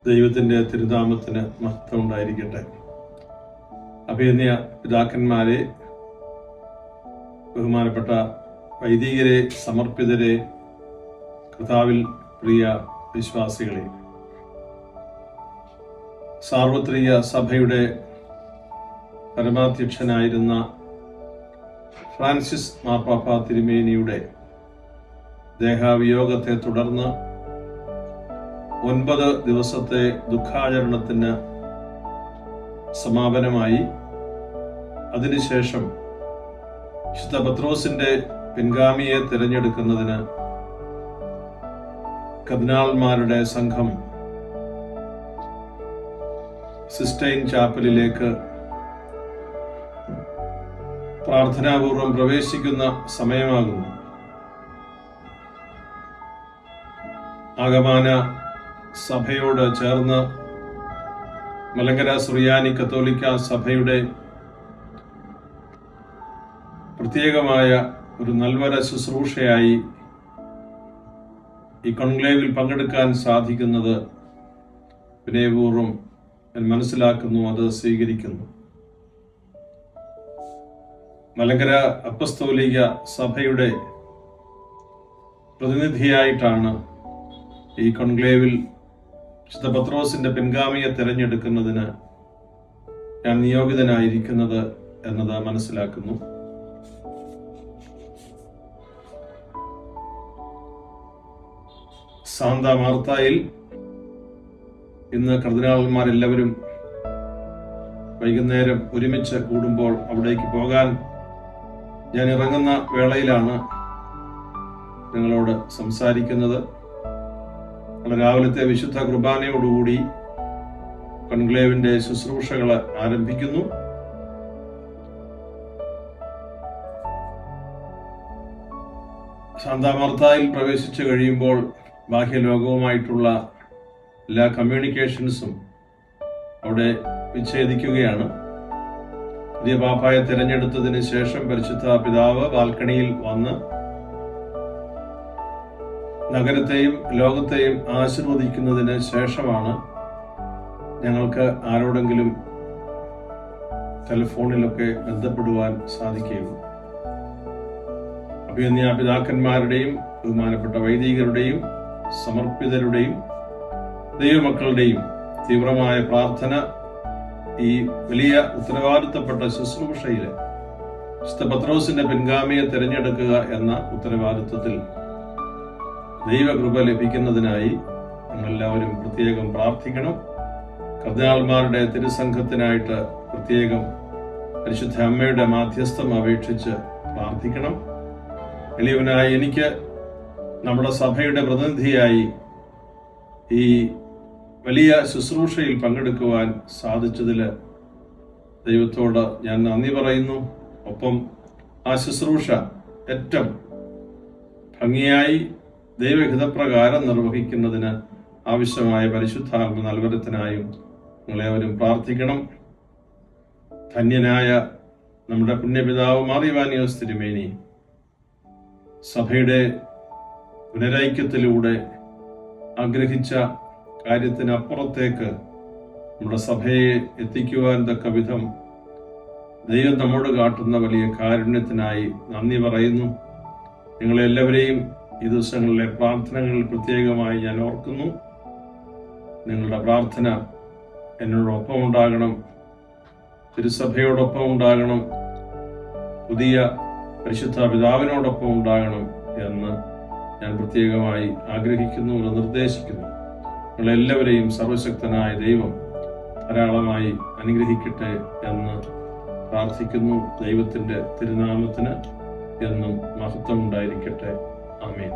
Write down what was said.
ദൈവത്തിൻ്റെ തിരുനാമത്തിന് മഹത്വം ഉണ്ടായിരിക്കട്ടെ. അഭിനന്യ പിതാക്കന്മാരെ, ബഹുമാനപ്പെട്ട വൈദികരെ, സമർപ്പിതരെ, കർത്താവിൽ പ്രിയ വിശ്വാസികളെ, സാർവത്രിക സഭയുടെ പരമാധ്യക്ഷനായിരുന്ന ഫ്രാൻസിസ് മാർപ്പാപ്പ തിരുമേനിയുടെ ദേഹാവിയോഗത്തെ തുടർന്ന് 9 ദിവസത്തെ ദുഃഖാചരണത്തിന് സമാപനമായി. അതിനുശേഷം വിശുദ്ധ പത്രോസിന്റെ പിൻഗാമിയെ തിരഞ്ഞെടുക്കുന്നതിന് കർദിനാൾമാരുടെ സംഘം സിസ്റ്റൈൻ ചാപ്പലിലേക്ക് പ്രാർത്ഥനാപൂർവം പ്രവേശിക്കുന്ന സമയമാകുന്നു. ആഗമാന സഭയോട് ചേർന്ന് മലങ്കര സുറിയാനി കത്തോലിക്ക സഭയുടെ പ്രത്യേകമായ ഒരു നൽവര ശുശ്രൂഷയായി ഈ കോൺക്ലേവിൽ പങ്കെടുക്കാൻ സാധിക്കുന്നത് വിനയപൂർവ്വം ഞാൻ മനസ്സിലാക്കുന്നു, അത് സ്വീകരിക്കുന്നു. മലങ്കര അപ്പസ്തോലിക സഭയുടെ പ്രതിനിധിയായിട്ടാണ് ഈ കോൺക്ലേവിൽ വിശുദ്ധ പത്രോസിന്റെ പിൻഗാമിയെ തിരഞ്ഞെടുക്കുന്നതിന് ഞാൻ നിയോഗിതനായിരിക്കുന്നത് എന്നത് മനസ്സിലാക്കുന്നു. സാന്താ മാർത്തായിൽ ഇന്ന് കർദിനാളന്മാരെല്ലാവരും വൈകുന്നേരം ഒരുമിച്ച് കൂടുമ്പോൾ അവിടേക്ക് പോകാൻ ഞാൻ ഇറങ്ങുന്ന വേളയിലാണ് നിങ്ങളോട് സംസാരിക്കുന്നത്. രാവിലത്തെ വിശുദ്ധ കുർബാനയോടുകൂടി കോൺക്ലേവിന്റെ ശുശ്രൂഷകൾ ആരംഭിക്കുന്നു. സാന്താ മാർത്തായിൽ പ്രവേശിച്ചു കഴിയുമ്പോൾ ബാഹ്യലോകവുമായിട്ടുള്ള എല്ലാ കമ്മ്യൂണിക്കേഷൻസും അവിടെ വിച്ഛേദിക്കുകയാണ്. പുതിയ പാപ്പായെ തിരഞ്ഞെടുത്തതിന് ശേഷം പരിശുദ്ധ പിതാവ് ബാൽക്കണിയിൽ വന്ന് നഗരത്തെയും ലോകത്തെയും ആശീർവദിക്കുന്നതിന് ശേഷമാണ് ഞങ്ങൾക്ക് ആരോടെങ്കിലും ടെലിഫോണിലൊക്കെ ബന്ധപ്പെടുവാൻ സാധിക്കുകയുള്ളൂ. അഭിനന്യ പിതാക്കന്മാരുടെയും ബഹുമാനപ്പെട്ട വൈദികരുടെയും സമർപ്പിതരുടെയും ദൈവമക്കളുടെയും തീവ്രമായ പ്രാർത്ഥന ഈ വലിയ ഉത്തരവാദിത്തപ്പെട്ട ശുശ്രൂഷയിൽ വിശുദ്ധ പത്രോസിന്റെ പിൻഗാമിയെ തിരഞ്ഞെടുക്കുക എന്ന ഉത്തരവാദിത്വത്തിൽ ദൈവകൃപ ലഭിക്കുന്നതിനായി നമ്മളെല്ലാവരും പ്രത്യേകം പ്രാർത്ഥിക്കണം. കർദിനാൾമാരുടെ തിരുസംഘത്തിനായിട്ട് പ്രത്യേകം പരിശുദ്ധ അമ്മയുടെ മാധ്യസ്ഥം അപേക്ഷിച്ച് പ്രാർത്ഥിക്കണം. എളിയവനായ എനിക്ക് നമ്മുടെ സഭയുടെ പ്രതിനിധിയായി ഈ വലിയ ശുശ്രൂഷയിൽ പങ്കെടുക്കുവാൻ സാധിച്ചതിൽ ദൈവത്തോട് ഞാൻ നന്ദി പറയുന്നു. ഒപ്പം ആ ശുശ്രൂഷ ഏറ്റവും ഭംഗിയായി ദൈവഹിതപ്രകാരം നിർവഹിക്കുന്നതിന് ആവശ്യമായ പരിശുദ്ധാത്മ നൽവരത്തിനായും നിങ്ങളേവരും പ്രാർത്ഥിക്കണം. ധന്യനായ നമ്മുടെ പുണ്യപിതാവ് മാർ ഇവാനിയോസ് തിരുമേനി സഭയുടെ പുനരൈക്യത്തിലൂടെ ആഗ്രഹിച്ച കാര്യത്തിനപ്പുറത്തേക്ക് നമ്മുടെ സഭയെ എത്തിക്കുവാൻ തക്ക വിധം ദൈവം നമ്മോട് കാട്ടുന്ന വലിയ കാരുണ്യത്തിനായി നന്ദി പറയുന്നു. നിങ്ങളെല്ലാവരെയും ഈ ദിവസങ്ങളിലെ പ്രാർത്ഥനകളിൽ പ്രത്യേകമായി ഞാൻ ഓർക്കുന്നു. നിങ്ങളുടെ പ്രാർത്ഥന എന്നോടൊപ്പം ഉണ്ടാകണം, തിരുസഭയോടൊപ്പം ഉണ്ടാകണം, പുതിയ പരിശുദ്ധ പിതാവിനോടൊപ്പം ഉണ്ടാകണം എന്ന് ഞാൻ പ്രത്യേകമായി ആഗ്രഹിക്കുന്നു, നിർദ്ദേശിക്കുന്നു. നിങ്ങളെല്ലാവരെയും സർവശക്തനായ ദൈവം ധാരാളമായി അനുഗ്രഹിക്കട്ടെ എന്ന് പ്രാർത്ഥിക്കുന്നു. ദൈവത്തിൻ്റെ തിരുനാമത്തിന് എന്നും മഹത്വം ഉണ്ടായിരിക്കട്ടെ. ആമേൻ.